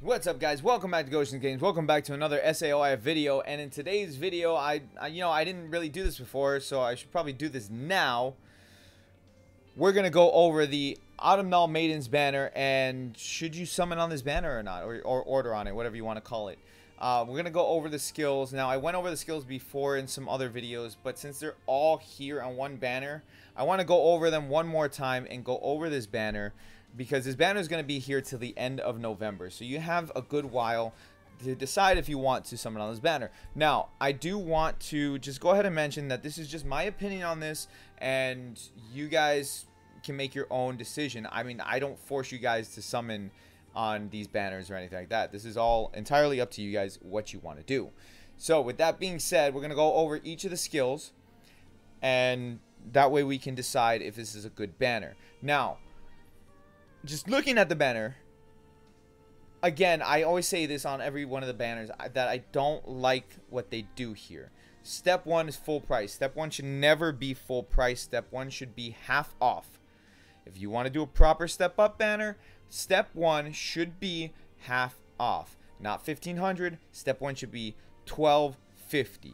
What's up, guys? Welcome back to Gotians Games. Welcome back to another saoif video. And in today's video, I didn't really do this before, so I should probably do this now. We're gonna go over the Autumnal Maidens Banner, and should you summon on this banner or not, or order on it, whatever you want to call it. We're gonna go over the skills. Now, I went over the skills before in some other videos, but since they're all here on one banner, I want to go over them one more time and go over this banner, because this banner is going to be here till the end of November. So you have a good while to decide if you want to summon on this banner. Now, I do want to just go ahead and mention that this is just my opinion on this, and you guys can make your own decision. I mean, I don't force you guys to summon on these banners or anything like that. This is all entirely up to you guys what you want to do. So with that being said, we're going to go over each of the skills, and that way we can decide if this is a good banner. Now, just looking at the banner, again, I always say this on every one of the banners, that I don't like what they do here. Step 1 is full price. Step 1 should never be full price. Step 1 should be half off. If you want to do a proper step up banner, step 1 should be half off. Not 1,500. Step 1 should be 1,250.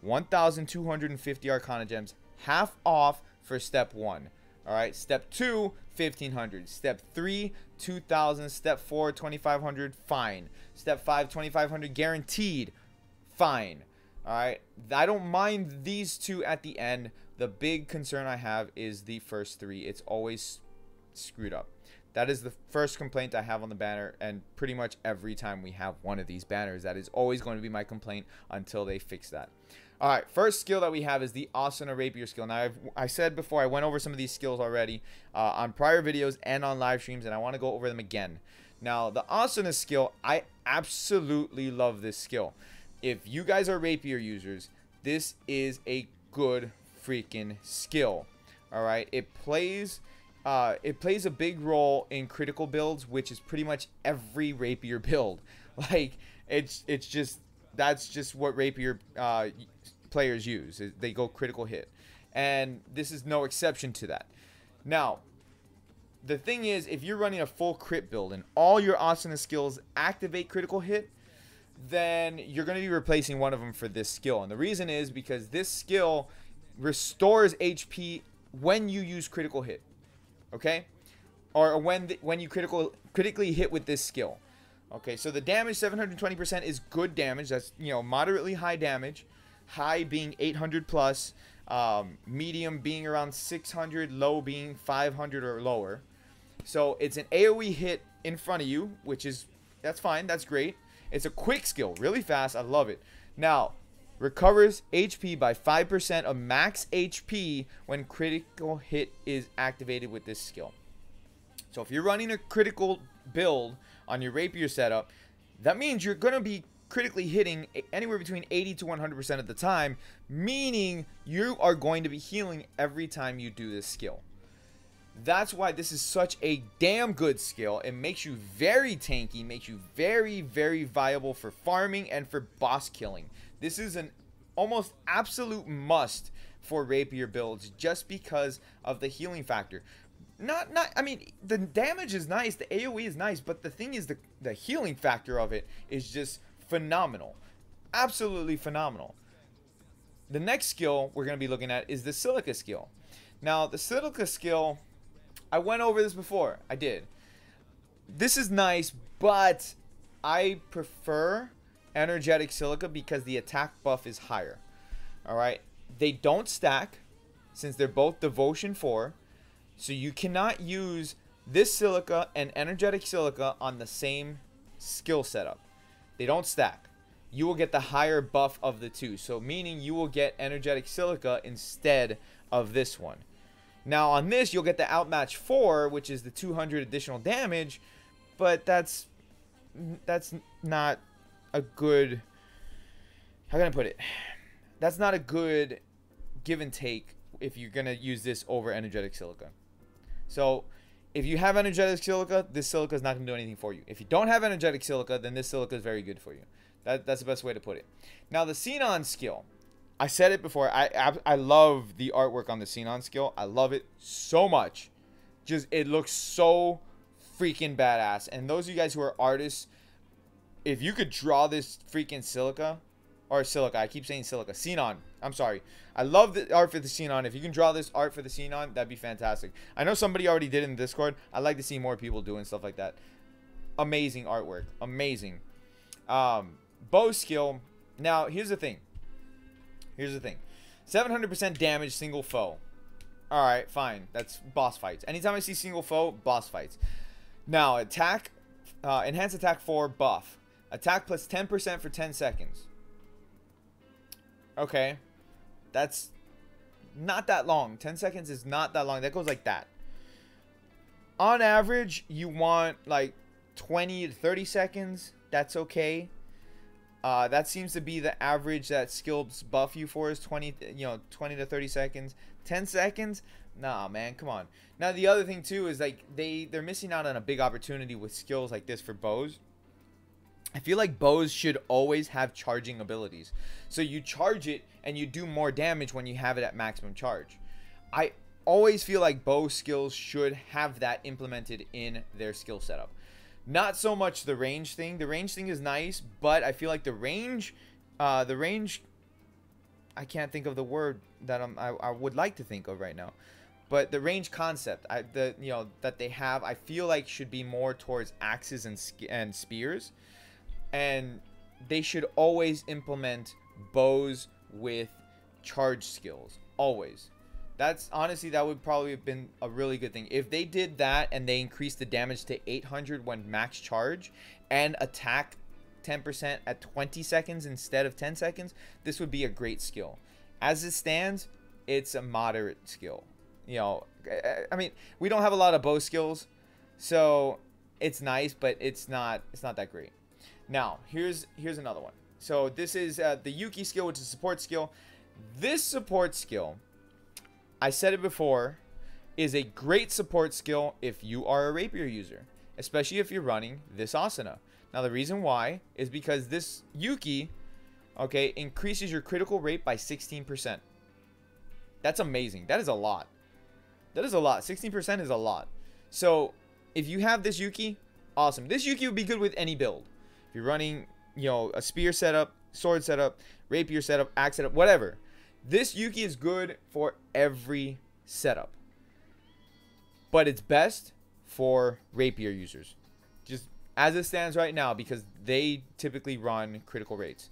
1,250 Arcana Gems. Half off for step 1. Alright, step 2, 1,500. Step 3, 2,000. Step 4, 2,500. Fine. Step 5, 2,500. Guaranteed. Fine. Alright, I don't mind these two at the end. The big concern I have is the first 3. It's always screwed up. That is the first complaint I have on the banner, and pretty much every time we have one of these banners, that is always going to be my complaint until they fix that. Alright, first skill that we have is the Asana Rapier skill. Now, I said before, I went over some of these skills already on prior videos and on live streams, and I want to go over them again. Now, the Asana skill, I absolutely love this skill. If you guys are Rapier users, this is a good freaking skill. Alright, it plays a big role in critical builds, which is pretty much every Rapier build. Like, it's just, that's just what Rapier players use. They go critical hit, and this is no exception to that. Now, the thing is, if you're running a full crit build and all your Asana skills activate critical hit, then you're going to be replacing one of them for this skill. And the reason is because this skill restores HP when you use critical hit. Okay, or when you critically hit with this skill. Okay, so the damage, 720%, is good damage. That's, you know, moderately high damage. High being 800 plus, medium being around 600, low being 500 or lower. So it's an AoE hit in front of you, which is, that's fine, that's great. It's a quick skill, really fast. I love it. Now, recovers HP by 5% of max HP when critical hit is activated with this skill. So if you're running a critical build on your Rapier setup, that means you're going to be critically hitting anywhere between 80 to 100% of the time, meaning you are going to be healing every time you do this skill. That's why this is such a damn good skill. It makes you very tanky, makes you very, very viable for farming and for boss killing. This is an almost absolute must for Rapier builds just because of the healing factor. I mean, the damage is nice, the AoE is nice, but the thing is the healing factor of it is just phenomenal. Absolutely phenomenal. The next skill we're going to be looking at is the Silica Skill. Now, the Silica Skill, I went over this before. I did. This is nice, but I prefer Energetic Silica because the attack buff is higher. Alright, they don't stack since they're both Devotion 4, so you cannot use this Silica and Energetic Silica on the same skill setup. They don't stack. You will get the higher buff of the two, so meaning you will get Energetic Silica instead of this one. Now on this you'll get the Outmatch 4, which is the 200 additional damage, but that's not a good, how can I put it? That's not a good give and take if you're going to use this over Energetic Silica. So if you have Energetic Silica, this Silica is not going to do anything for you. If you don't have Energetic Silica, then this Silica is very good for you. That's the best way to put it. Now the Sinon Skill, I said it before, I love the artwork on the Sinon Skill. I love it so much. Just, it looks so freaking badass. And those of you guys who are artists, if you could draw this freaking Silica, or Silica, I keep saying Silica, Sinon, I'm sorry. I love the art for the Sinon. If you can draw this art for the Sinon, that'd be fantastic. I know somebody already did it in Discord. I'd like to see more people doing stuff like that. Amazing artwork. Amazing. Bow skill. Now, here's the thing. 700% damage, single foe. Alright, fine. That's boss fights. Anytime I see single foe, boss fights. Now, attack. Enhanced attack 4, buff. Attack plus 10% for 10 seconds. Okay. That's not that long. 10 seconds is not that long. That goes like that. On average, you want like 20 to 30 seconds. That's okay. That seems to be the average that skills buff you for is 20 to 30 seconds. 10 seconds? Nah, man, come on. Now, the other thing too is like they're missing out on a big opportunity with skills like this for bows. I feel like bows should always have charging abilities. So you charge it and you do more damage when you have it at maximum charge. I always feel like bow skills should have that implemented in their skill setup. Not so much the range thing. The range thing is nice, but I feel like the range, I can't think of the word that I would like to think of right now. But the range concept, that they have, I feel like should be more towards axes and spears. And they should always implement bows with charge skills. Always. That's honestly, that would probably have been a really good thing. If they did that and they increased the damage to 800 when max charge and attack 10% at 20 seconds instead of 10 seconds, this would be a great skill. As it stands, it's a moderate skill. You know, I mean, we don't have a lot of bow skills, so it's nice, but it's not that great. Now, here's another one. So this is the Yuki skill, which is a support skill. This support skill, I said it before, is a great support skill if you are a rapier user, especially if you're running this asana. Now, the reason why is because this Yuki, okay, increases your critical rate by 16%. That's amazing. That is a lot. That is a lot. 16% is a lot. So, if you have this Yuki, awesome. This Yuki would be good with any build. If you're running, a spear setup, sword setup, rapier setup, axe setup, whatever. This Yuki is good for every setup. But it's best for rapier users. Just as it stands right now, because they typically run critical rates.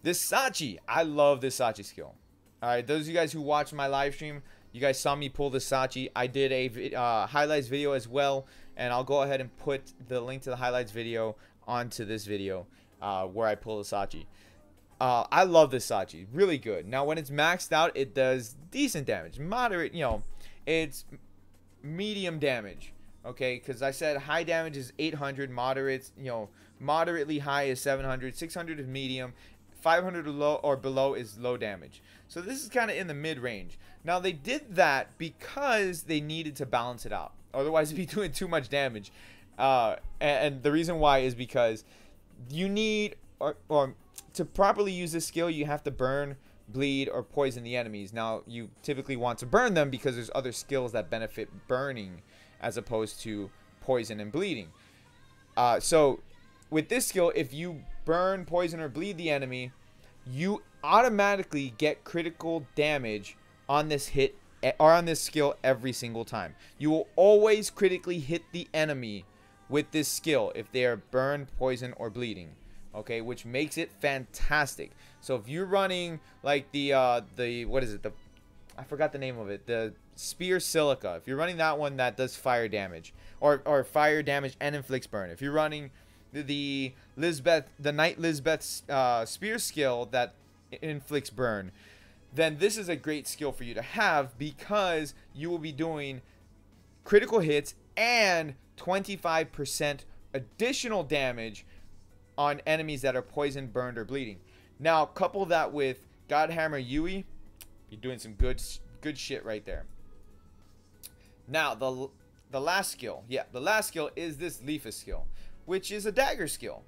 This Sachi, I love this Sachi skill. Alright, those of you guys who watched my live stream, you guys saw me pull the Sachi. I did a highlights video as well. And I'll go ahead and put the link to the highlights video onto this video where I pull the Sachi. I love this Sachi. Really good. Now, when it's maxed out, it does decent damage. Moderate, it's medium damage. Okay, because I said high damage is 800. Moderately high is 700. 600 is medium. 500 or below is low damage. So this is kind of in the mid-range. Now, they did that because they needed to balance it out. Otherwise, it'd be doing too much damage. And the reason why is because you need, or to properly use this skill, you have to burn, bleed, or poison the enemies. Now, you typically want to burn them because there's other skills that benefit burning as opposed to poison and bleeding. So, with this skill, if you burn, poison, or bleed the enemy, you automatically get critical damage on this hit or on this skill every single time. You will always critically hit the enemy with this skill if they are burned, poisoned, or bleeding. Okay, which makes it fantastic. So if you're running like what is it? I forgot the name of it. The Spear Silica. If you're running that one, that does fire damage or fire damage and inflicts burn. If you're running the Knight Lisbeth's Spear skill that inflicts burn, then this is a great skill for you to have because you will be doing critical hits and 25% additional damage on enemies that are poisoned, burned, or bleeding. Now, couple that with Godhammer Yui, you're doing some good shit right there. Now, the last skill. Yeah, the last skill is this Leafus skill, which is a dagger skill.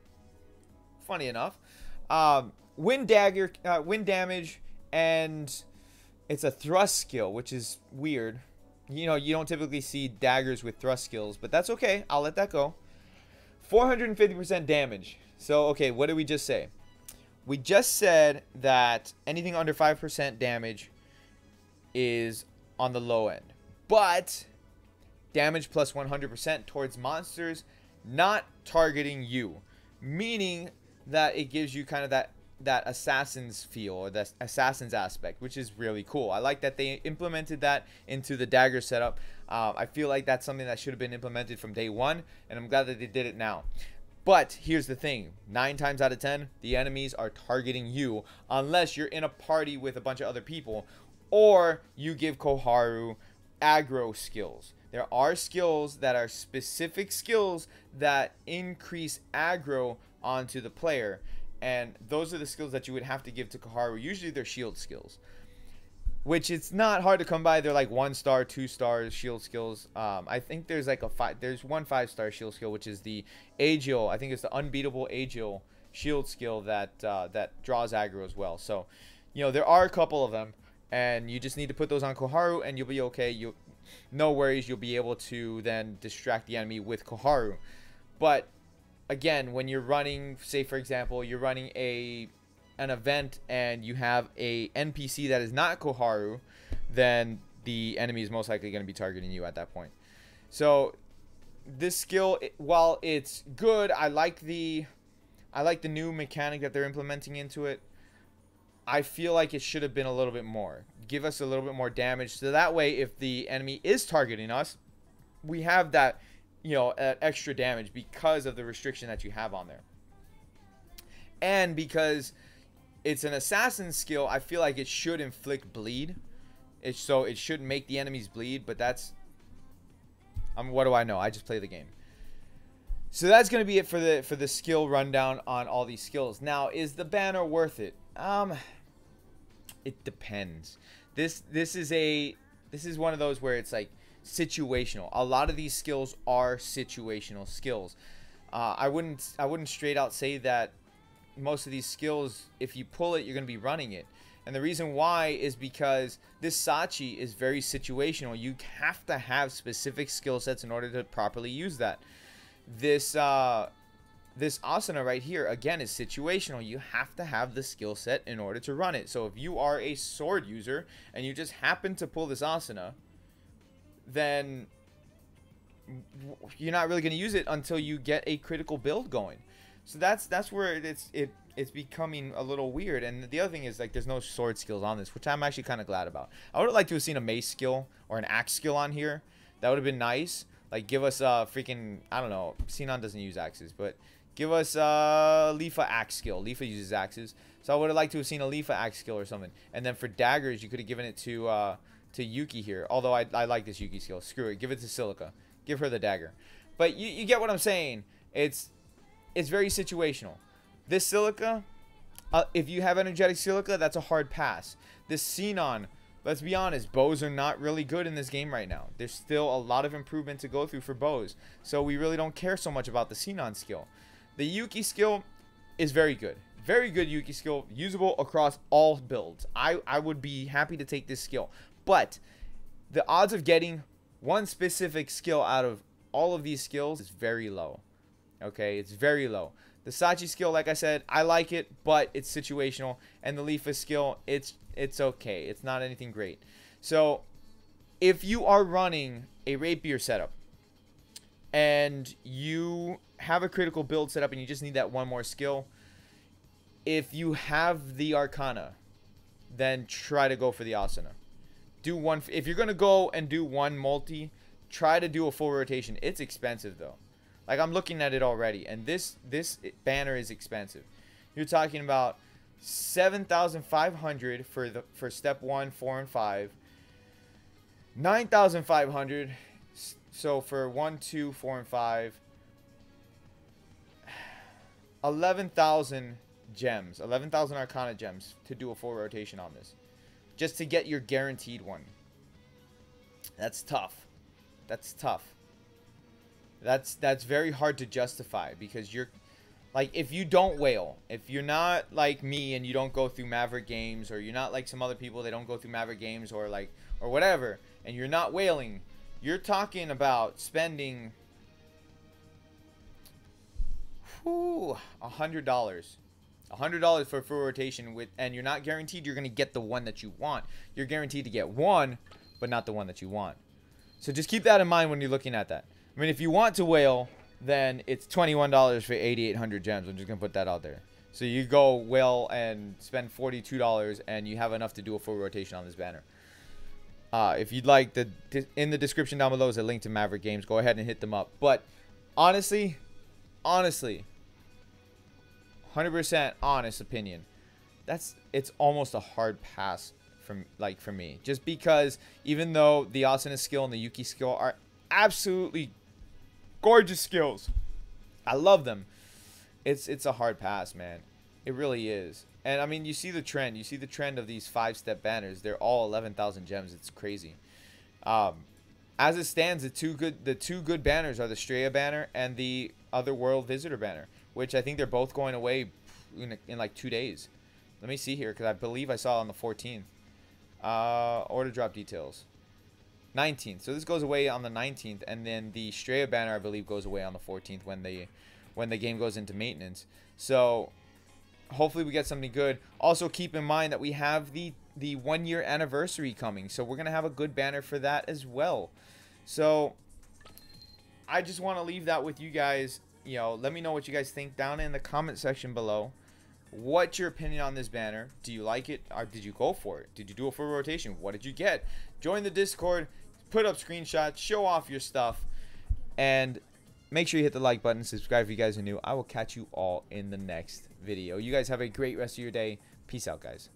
Funny enough. Wind damage, and it's a thrust skill, which is weird. You don't typically see daggers with thrust skills, but that's okay. I'll let that go. 450% damage. So, okay, what did we just say? We just said that anything under 5% damage is on the low end. But damage plus 100% towards monsters not targeting you. Meaning that it gives you kind of that assassin's feel, or that assassin's aspect, which is really cool. I like that they implemented that into the dagger setup. I feel like that's something that should have been implemented from day one, and I'm glad that they did it now. But here's the thing, 9 times out of 10, the enemies are targeting you unless you're in a party with a bunch of other people, or you give Koharu aggro skills. There are skills that are specific skills that increase aggro onto the player, and those are the skills that you would have to give to Koharu. Usually they're shield skills, which it's not hard to come by. They're like 1-star, 2-star shield skills. I think there's like there's one 5-star shield skill, which is the Agil. I think it's the unbeatable Agil shield skill that that draws aggro as well. So, you know, there are a couple of them, and you just need to put those on Koharu, and you'll be okay. No worries. You'll be able to then distract the enemy with Koharu. But again, when you're running, say for example, you're running an event and you have a NPC that is not Koharu, then the enemy is most likely going to be targeting you at that point. So this skill, while it's good, I like the new mechanic that they're implementing into it. I feel like it should have been a little bit more. Give us a little bit more damage, so that way if the enemy is targeting us, we have that, you know, extra damage because of the restriction that you have on there. And because it's an assassin skill, I feel like it should inflict bleed. So it should make the enemies bleed, but that's... what do I know? I just play the game. So that's going to be it for the skill rundown on all these skills. Now, is the banner worth it? It depends. This is one of those where it's like situational. A lot of these skills are situational skills. I wouldn't straight out say that most of these skills, if you pull it, you're going to be running it. And the reason why is because this Sachi is very situational. You have to have specific skill sets in order to properly use that. This asana right here, again, is situational. You have to have the skill set in order to run it. So if you are a sword user and you just happen to pull this asana, then you're not really going to use it until you get a critical build going. So that's where it's becoming a little weird. And the other thing is, like, there's no sword skills on this, which I'm actually kind of glad about. I would have liked to have seen a mace skill or an axe skill on here. That would have been nice. Like, give us a freaking, I don't know, Sinon doesn't use axes, but give us a Lifa axe skill. Lifa uses axes, so I would have liked to have seen a Lifa axe skill or something. And then for daggers, you could have given it to Yuki here. Although I like this Yuki skill. Screw it, give it to Silica. Give her the dagger. But you get what I'm saying. It's very situational. This Silica, if you have energetic Silica, that's a hard pass. This Sinon, let's be honest, bows are not really good in this game right now. There's still a lot of improvement to go through for bows. So we really don't care so much about the Sinon skill. The Yuki skill is very good. Very good Yuki skill. Usable across all builds. I would be happy to take this skill. But the odds of getting one specific skill out of all of these skills is very low. Okay, it's very low. The Sachi skill, like I said, I like it, but it's situational. And the Lifa skill, it's okay. It's not anything great. So if you are running a rapier setup and you have a critical build set up and you just need that one more skill, if you have the Arcana, then try to go for the Asana. Do one. If you're going to go and do one multi, try to do a full rotation. It's expensive though. Like, I'm looking at it already, and this banner is expensive. You're talking about 7,500 for step 1, 4, and 5. 9,500. So for 1, 2, 4, and 5. 11,000 gems. 11,000 Arcana gems to do a full rotation on this, just to get your guaranteed one. That's tough. That's tough. That's very hard to justify, because you're like, if you don't whale, if you're not like me and you don't go through Maverick games, or you're not like some other people, they don't go through Maverick games, or whatever, and you're not whaling, you're talking about spending Whew, $100. $100 for a full rotation and you're not guaranteed you're going to get the one that you want. You're guaranteed to get one, but not the one that you want. So just keep that in mind when you're looking at that. I mean, if you want to whale, then it's $21 for 8,800 gems. I'm just going to put that out there. So you go whale and spend $42 and you have enough to do a full rotation on this banner. If you'd like, in the description down below is a link to Maverick Games. Go ahead and hit them up. But honestly, 100% honest opinion, it's almost a hard pass for me. Just because even though the Autumnal Skill and the Yuki Skill are absolutely gorgeous skills, I love them. It's a hard pass, man. It really is. And I mean, you see the trend. You see the trend of these 5-step banners. They're all 11,000 gems. It's crazy. As it stands, the two good banners are the Straya banner and the Otherworld Visitor banner, which I think they're both going away in like 2 days. Let me see here, because I believe I saw it on the 14th. Order drop details. 19th. So this goes away on the 19th, and then the Straya banner I believe goes away on the 14th when the game goes into maintenance. So hopefully we get something good. Also keep in mind that we have the 1-year anniversary coming, so we're gonna have a good banner for that as well. So I just want to leave that with you guys. You know, let me know what you guys think down in the comment section below. What's your opinion on this banner? Do you like it, or did you go for it? Did you do a full rotation? What did you get? Join the Discord, put up screenshots, show off your stuff, and make sure you hit the like button, subscribe if you guys are new. I will catch you all in the next video. You guys have a great rest of your day. Peace out, guys.